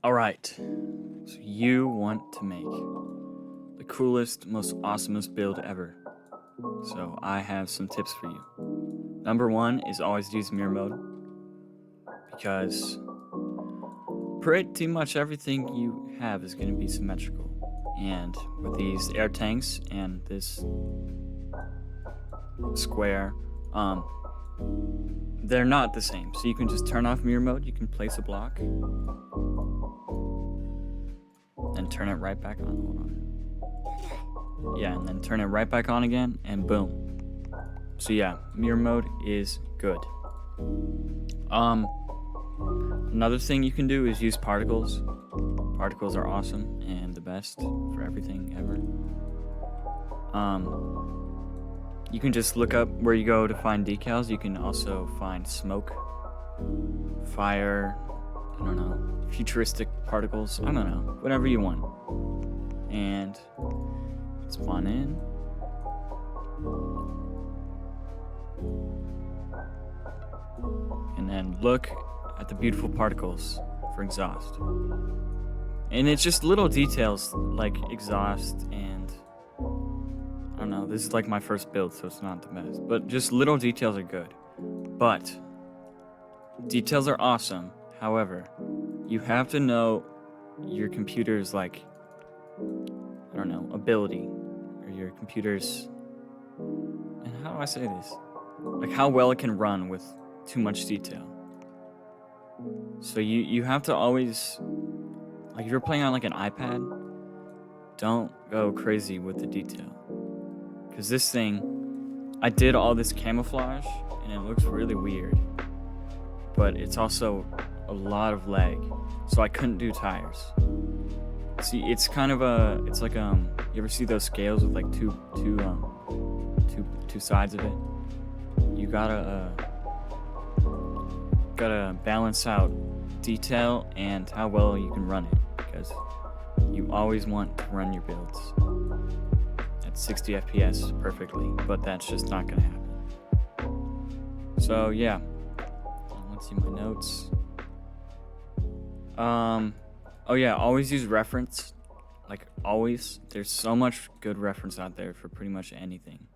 Alright, so you want to make the coolest, most awesomest build ever. So I have some tips for you. Number one is always use mirror mode because pretty much everything you have is going to be symmetrical. And with these air tanks and this square, they're not the same. So you can just turn off mirror mode, you can place a block, and turn it right back on. Hold on. Yeah, and then turn it right back on again, and boom. So yeah, mirror mode is good. Another thing you can do is use particles. Particles are awesome and the best for everything ever. You can just look up where you go to find decals. You can also find smoke, fire, I don't know, futuristic particles, I don't know, whatever you want. And spawn in. And then look at the beautiful particles for exhaust. And it's just little details like exhaust and I don't know, this is like my first build, so it's not the best. But just little details are good. But details are awesome. However, you have to know your computer's like, I don't know, ability. Or your computer's, and how do I say this? Like how well it can run with too much detail. So you have to always, like if you're playing on like an iPad, don't go crazy with the detail. Because this thing, I did all this camouflage and it looks really weird. But it's also a lot of lag. So I couldn't do tires. See, it's kind of a, it's like you ever see those scales with like two sides of it? You gotta balance out detail and how well you can run it, because you always want to run your builds at 60 FPS perfectly, but that's just not gonna happen. So yeah, let's see my notes. Oh yeah, always use reference. Like always, there's so much good reference out there for pretty much anything.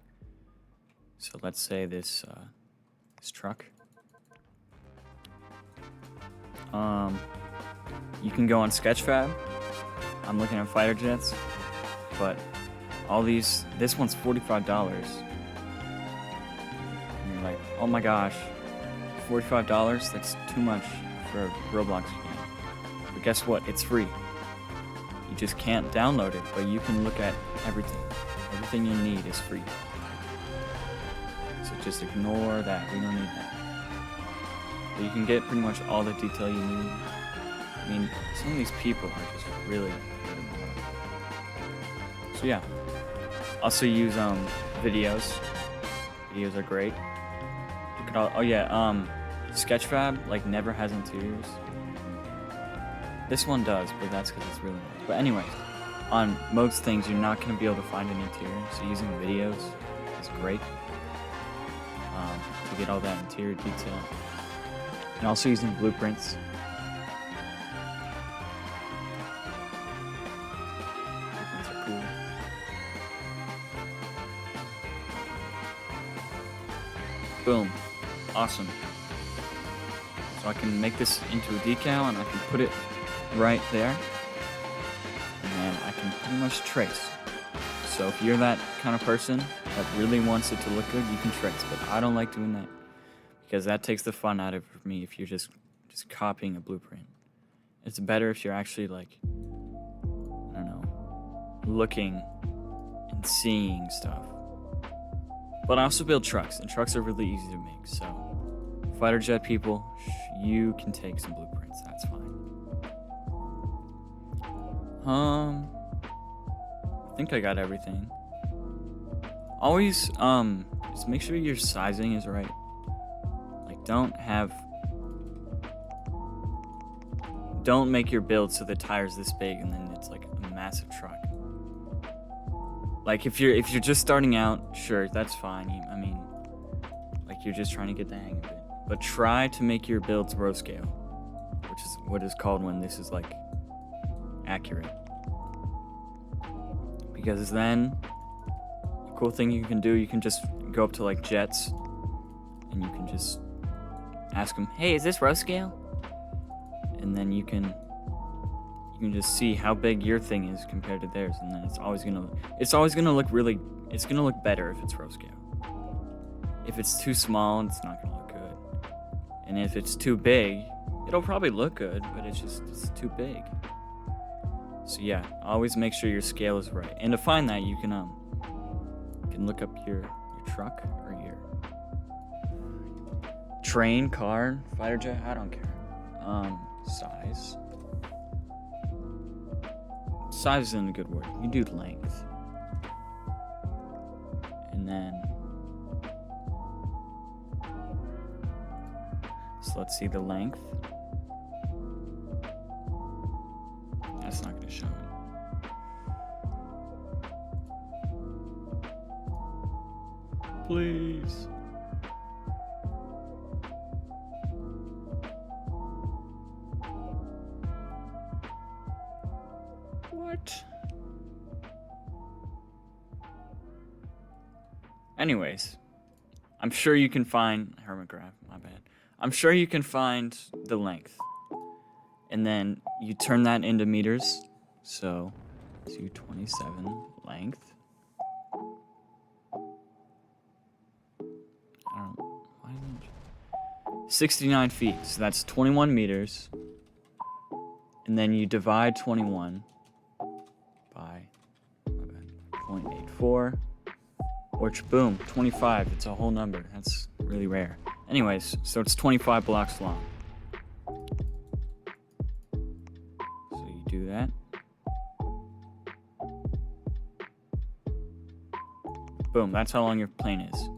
So let's say this truck. You can go on Sketchfab. I'm looking at fighter jets, but all these, this one's $45. And you're like, oh my gosh, $45? That's too much for a Roblox game. But guess what? It's free. You just can't download it, but you can look at everything. Everything you need is free. So just ignore that. We don't need that. But you can get pretty much all the detail you need. I mean, some of these people are just really good. So yeah. Also use videos. Videos are great. You could oh yeah, Sketchfab like never has interiors. This one does, but that's because it's really nice. But anyways, on most things you're not gonna be able to find an interior, so using videos is great to get all that interior detail. And also using blueprints. Blueprints are cool. Boom. Awesome. So I can make this into a decal and I can put it right there. And then I can pretty much trace. So if you're that kind of person that really wants it to look good, you can trace. But I don't like doing that, because that takes the fun out of it for me if you're just copying a blueprint. It's better if you're actually like, I don't know, looking and seeing stuff. But I also build trucks, and trucks are really easy to make, so fighter jet people, you can take some blueprints, that's fine. I think I got everything. Always, just make sure your sizing is right. Don't make your build so the tire's this big and then it's like a massive truck. Like if you're just starting out, sure, that's fine. I mean, like you're just trying to get the hang of it. But try to make your builds row scale, which is what is called when this is like accurate. Because then, a cool thing you can do, you can just go up to like jets, and you can just ask them, "Hey, is this row scale?" And then you can just see how big your thing is compared to theirs, and then it's always gonna look really, it's gonna look better if it's row scale. If it's too small, it's not gonna look good. And if it's too big, it'll probably look good, but it's too big. So yeah, always make sure your scale is right. And to find that, you can look up your truck or your train, car, fighter jet, I don't care. Size. Size isn't a good word. You do length. And then, so let's see the length. That's not going to show it. Please. What? Anyways, I'm sure you can find Hermitgraph, my bad. I'm sure you can find the length. And then you turn that into meters. So 227 length. I don't know. Why didn't 69 feet. So that's 21 meters. And then you divide 21 by 0.84. Which, boom, 25. It's a whole number. That's really rare. Anyways, so it's 25 blocks long. So you do that. Boom, that's how long your plane is.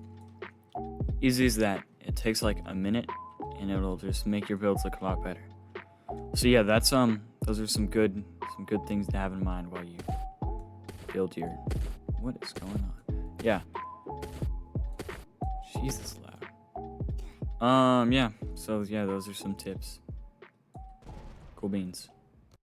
Easy as that. It takes like a minute, and it'll just make your builds look a lot better. So yeah, that's those are some good things to have in mind while you build your. What is going on? Yeah. Jesus loud. Yeah. So yeah, those are some tips. Cool beans.